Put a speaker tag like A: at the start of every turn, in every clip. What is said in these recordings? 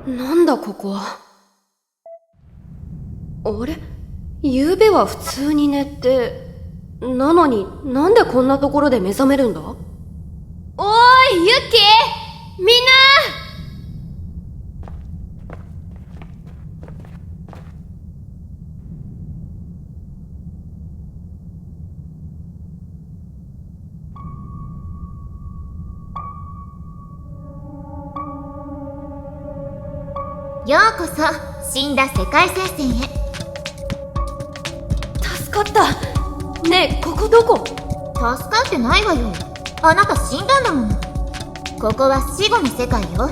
A: なんだここは。あれ、昨べは普通に寝て、なのになんでこんなところで目覚めるんだ。おーい、ユッキー、みんな。
B: ようこそ死んだ世界聖戦へ。
A: 助かった。ねえ、ここどこ？
B: 助かってないわよ。あなた死んだんだもの。ここは死後の世界よ。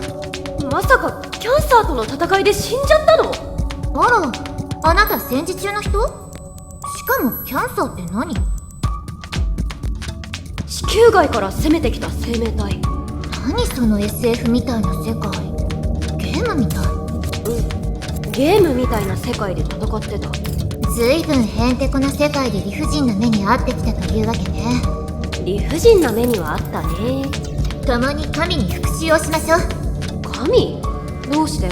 A: まさかキャンサーとの戦いで死んじゃったの？
B: あら、あなた戦時中の人？しかもキャンサーって何？
A: 地球外から攻めてきた生命体。
B: 何その SF みたいな世界。ゲームみたい。
A: ゲームみたいな世界で戦ってた。
B: ずいぶんへんてこな世界で理不尽な目に遭ってきたというわけね。
A: 理不尽な目にはあったね。
B: 共に神に復讐をしましょう。
A: 神？どうして？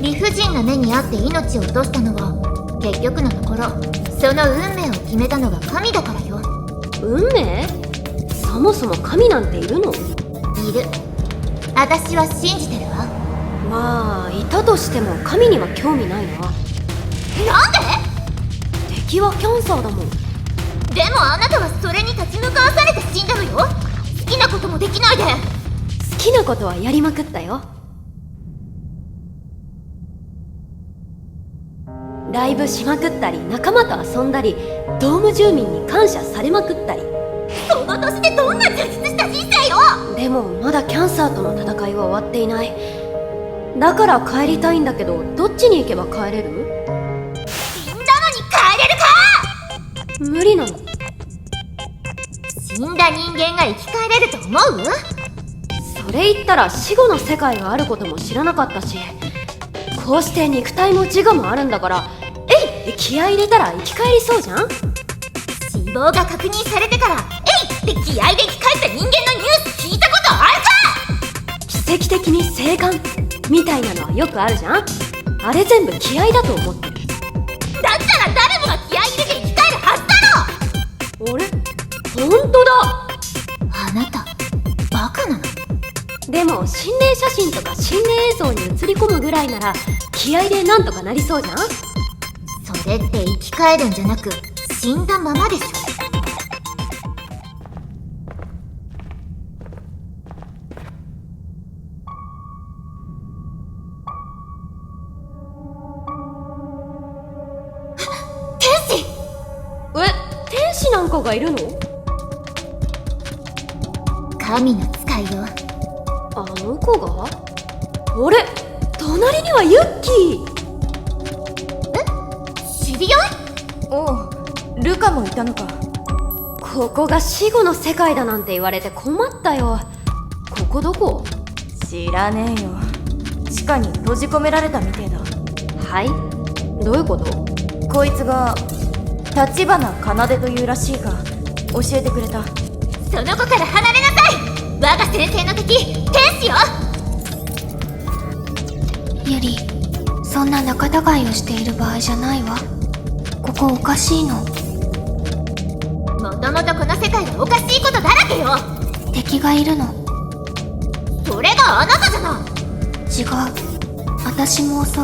B: 理不尽な目に遭って命を落としたのは、結局のところその運命を決めたのが神だからよ。
A: 運命？そもそも神なんているの？
B: いる。私は信じてるわ。
A: まあ、いたとしても神には興味ないな。
B: なんで？
A: 敵はキャンサーだもん。
B: でもあなたはそれに立ち向かわされて死んだのよ。好きなこともできないで。
A: 好きなことはやりまくったよ。ライブしまくったり、仲間と遊んだり、ドーム住民に感謝されまくったり。
B: その年でどんな充実した人生よ。
A: でもまだキャンサーとの戦いは終わっていない。だから帰りたいんだけど、どっちに行けば帰れる？
B: 死んだのに帰れるか？
A: 無理なの。
B: 死んだ人間が生き返れると思う？
A: それ言ったら死後の世界があることも知らなかったし、こうして肉体も自我もあるんだから、えいって気合い入れたら生き返りそうじゃん。
B: 死亡が確認されてからえいって気合で生き返った人間のニュース聞いたことあるか？
A: 奇跡的に生還みたいなのはよくあるじゃん。あれ全部気合だと思ってる。
B: だったら誰もが気合い入れて生き返るはずだろ。
A: あれ、ほんとだ。
B: あなたバカなの？
A: でも心霊写真とか心霊映像に映り込むぐらいなら気合でなんとかなりそうじゃん。
B: それって生き返るんじゃなく死んだままでしょ。
A: 天使なんかがいるの？
B: 神の使いよ。
A: あの子が？あれ、隣にはユッキー。
B: 知り合い？
C: おう、ルカもいたのか。
A: ここが死後の世界だなんて言われて困ったよ。ここどこ？
C: 知らねえよ。地下に閉じ込められたみてえだ。
A: はい？どういうこと？
C: こいつが立花奏というらしいが教えてくれた。
B: その子から離れなさい。我が先生の敵天使よ。
D: ユリ、そんな仲違いをしている場合じゃないわ。ここおかしいの。
B: もともとこの世界はおかしいことだらけよ。
D: 敵がいるの。
B: それがあなたじゃない。
D: 違う。私も襲う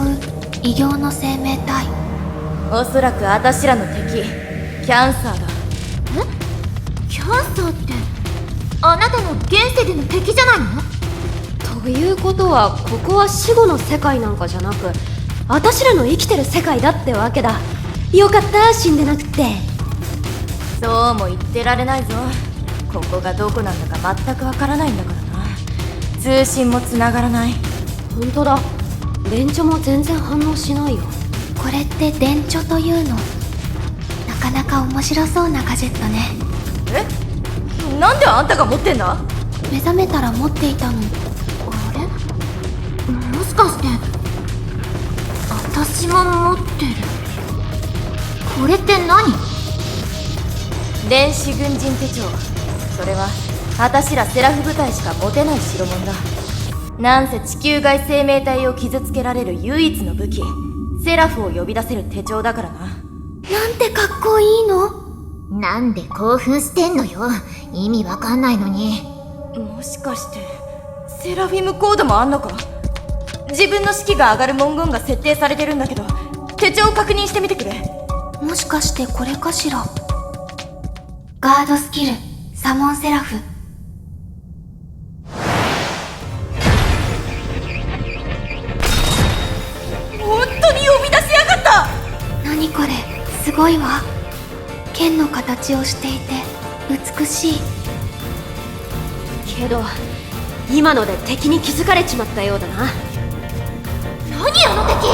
D: 異形の生命体。
C: おそらくあたしらの敵キャンサーだ。
B: キャンサーってあなたの現世での敵じゃないの？
A: ということはここは死後の世界なんかじゃなく、私らの生きてる世界だってわけだ。よかった、死んでなくって。
C: そうも言ってられないぞ。ここがどこなんだか全くわからないんだからな。通信も繋がらない。
A: ほんとだ、電池も全然反応しないよ。
D: これって電池というの。なかなか面白そうなガジェットね。
C: なんであんたが持ってんだ？
D: 目覚めたら持っていたの。
B: あれ？もしかして私も持ってる。これって何？
C: 電子軍人手帳。それは私らセラフ部隊しか持てない代物だ。なんせ地球外生命体を傷つけられる唯一の武器、セラフを呼び出せる手帳だからな。
D: なんてかっこいいの。
B: なんで興奮してんのよ。意味わかんないのに。
C: もしかしてセラフィムコードもあんのか？自分の士気が上がる文言が設定されてるんだけど、手帳を確認してみてくれ。
D: もしかしてこれかしら。ガードスキルサモンセラフ。
C: 本当に呼び出しやがった。
D: 何これ、すごいわ。剣の形をしていて美しい。
A: けど今ので敵に気づかれちまったようだな。
B: 何あの敵？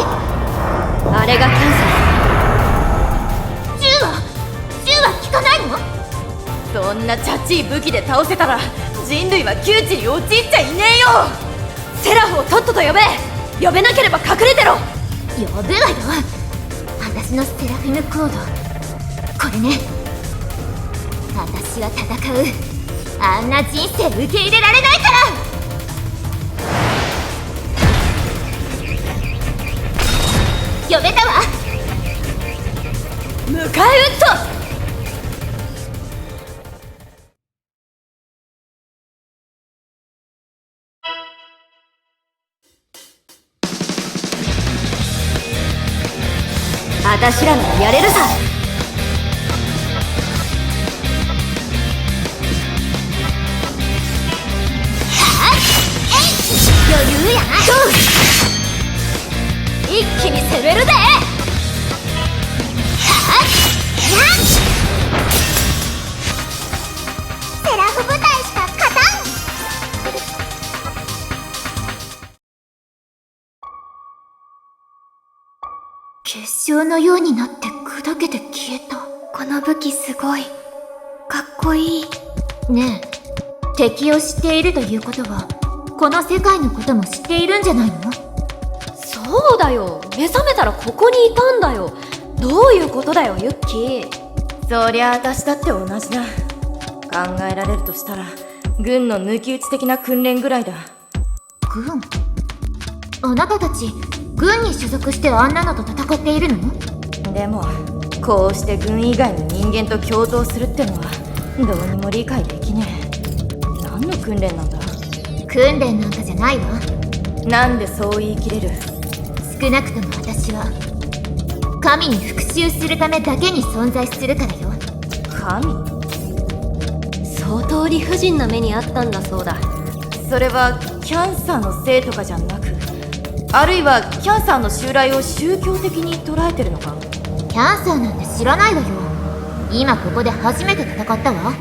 A: あれがキャンサ
B: 銃は効かないの？
C: そんなチャチい武器で倒せたら人類は窮地に陥っちゃいねえよ。
A: ー。セラフをとっとと呼べ。呼べなければ隠れてろ。
B: 呼ぶわよ。私のセラフィムコード、これね。私は戦う。あんな人生受け入れられないから。呼べたわ。
A: 迎え撃つと。私らならやれるさ。
B: 余裕やな。
A: 一気に攻めるぜ。
B: セラフ部隊しか勝たん。結晶のようになって砕けて消えた。
D: この武器すごい。かっこいい。
B: ねえ、敵を知っているということはこの世界のことも知っているんじゃないの？
A: そうだよ。目覚めたらここにいたんだよ。どういうことだよユッキー。
C: そりゃ私だって同じだ。考えられるとしたら軍の抜き打ち的な訓練ぐらいだ。
B: 軍？あなたたち軍に所属してあんなのと戦っているの？
C: でもこうして軍以外の人間と共闘するってのはどうにも理解できねえ。何の訓練なんだ？
B: 訓練なんかじゃないわ。
C: なんでそう言い切れる？
B: 少なくとも私は神に復讐するためだけに存在するからよ。
C: 神？
A: 相当理不尽な目にあったんだそうだ。
C: それはキャンサーのせいとかじゃなく、あるいはキャンサーの襲来を宗教的に捉えてるのか？
B: キャンサーなんて知らないわよ。今ここで初めて戦ったわ。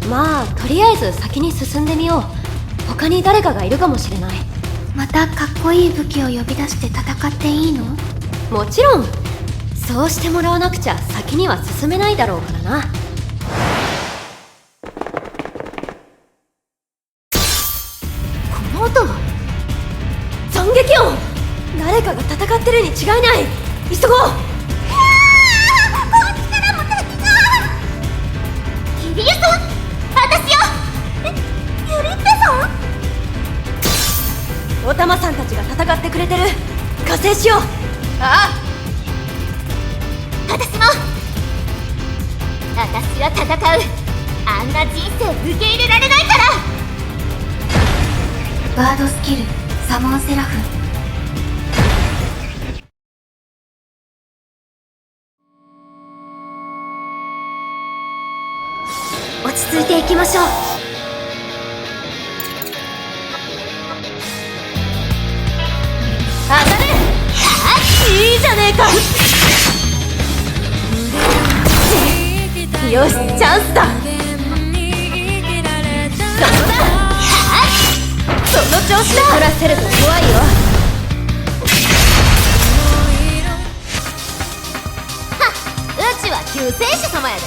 A: まあとりあえず先に進んでみよう。他に誰かがいるかもしれない。
D: またかっこいい武器を呼び出して戦っていいの？
A: もちろん。そうしてもらわなくちゃ先には進めないだろうからな。
B: この音は
A: 斬撃音。誰かが戦ってるに違いない。急ごう。
B: キリエさん、私よ。ユリッペさん。
A: おたまさんたちが戦ってくれてる。加勢しよう。
C: ああ、
B: 私も。私は戦う。あんな人生受け入れられないから。
D: ガードスキルサモンセラフ。
A: 落ち着いていきましょう。
C: 当たれ。いいじゃねえか。よし、チャンスだ。そこだ。その調子だ。
A: 怒らせると怖いよ。
B: うちは救世主様やで。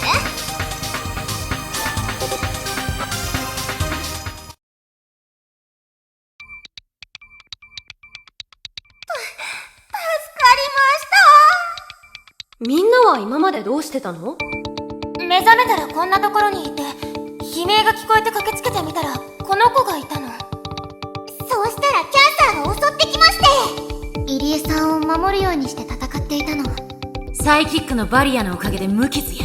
B: 助かりました。
A: みんなは今までどうしてたの？
B: 目覚めたらこんなところにいて、悲鳴が聞こえて駆けつけてみたらこの子がいたの。そうしたらキャンサーが襲ってきまして、
D: 入江さんを守るようにして戦っていたの。
C: サイキックのバリアのおかげで無傷や。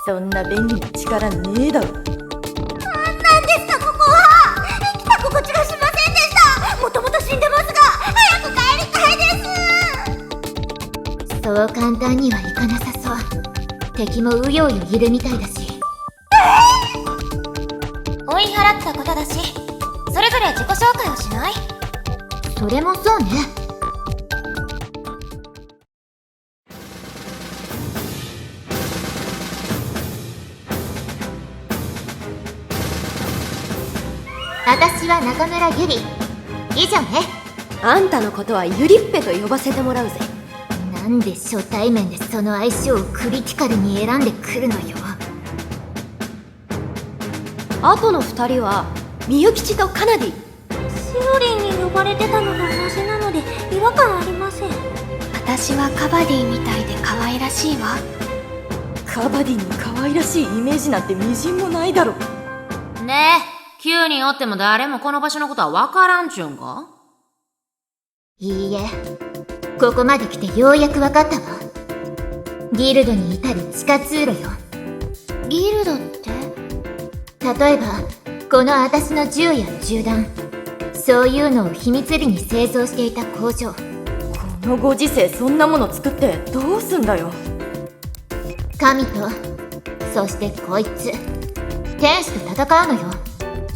C: そんな便利な力ねえだろ。
B: なんですかここは。生きた心地がしませんでした。もともと死んでますが、早く帰りたいです。そう簡単にはいかなさそう。敵もうようよいるみたいだし。追い払ったことだし、それぞれ自己紹介をしない？それもそうね。私は中村ゆり。以上ね。
A: あんたのことはゆりっぺと呼ばせてもらうぜ。
B: なんで初対面でその相性をクリティカルに選んでくるのよ。
A: あとの2人はみゆきちとカナディ。
B: しおりんに呼ばれてたのと同じなので違和感ありません。
D: 私はカバディみたいで可愛らしいわ。
C: カバディに可愛らしいイメージなんてみじんもないだろ。
E: ねえ、9人おっても誰もこの場所のことはわからんちゅうんか？
B: いいえ、ここまで来てようやくわかったわ。ギルドに至る地下通路よ。
D: ギルドって？
B: 例えばこの私の銃や銃弾、そういうのを秘密裏に製造していた工場。
C: このご時世そんなもの作ってどうすんだよ。
B: 神と、そしてこいつ天使と戦うのよ。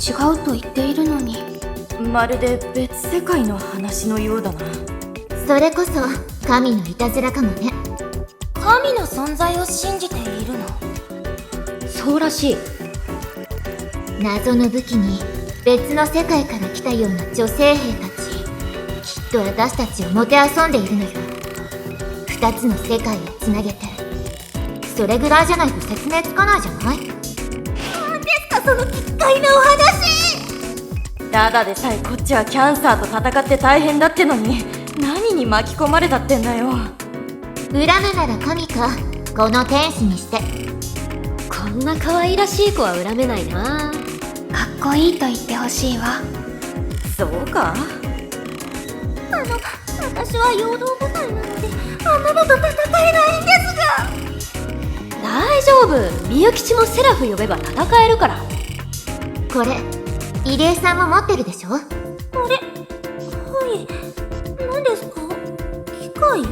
D: 違うと言っているのに。
C: まるで別世界の話のようだな。
B: それこそ神のいたずらかもね。
C: 神の存在を信じているの？
A: そうらしい。
B: 謎の武器に別の世界から来たような女性兵たち、きっと私たちをもてあそんでいるのよ。二つの世界をつなげて、それぐらいじゃないと説明つかないじゃない？何ですかその奇怪なお話。
C: ただでさえこっちはキャンサーと戦って大変だってのに、何に巻き込まれたってんだよ。
B: 恨むなら神か、この天使にして。
A: こんな可愛らしい子は恨めないな。
D: かっこいいと言ってほしいわ。
C: そうか？
B: 私は陽動部隊なので、あんなのと戦えないんですが。
A: 大丈夫、みゆきちもセラフ呼べば戦えるから。
B: これ入江さんも持ってるでしょ？あれ？はい。何ですか？機械？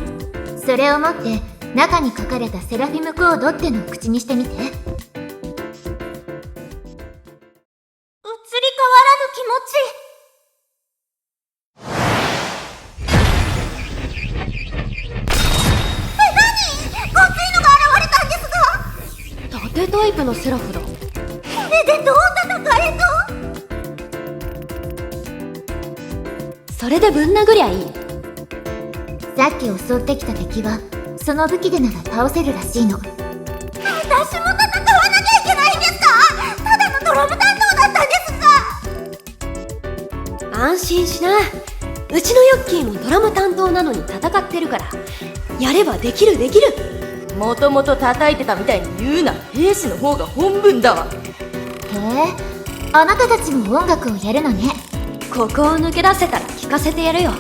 B: それを持って中に書かれたセラフィムコードってのを口にしてみて。移り変わらぬ気持ち。
A: 縦タイプのセラフだ。
B: これでどう戦えと？
A: それでぶん殴りゃいい。
B: さっき襲ってきた敵はその武器でなら倒せるらしいの。私も戦わなきゃいけないんですか？ただのドラム担当だったんですか？
A: 安心しな。うちのヨッキーもドラム担当なのに戦ってるから、やればできるできる。
C: もともと叩いてたみたいに言うな。兵士の方が本分だわ。
B: へえ、あなたたちも音楽をやるのね。
A: ここを抜け出せたら聞かせてやるよ。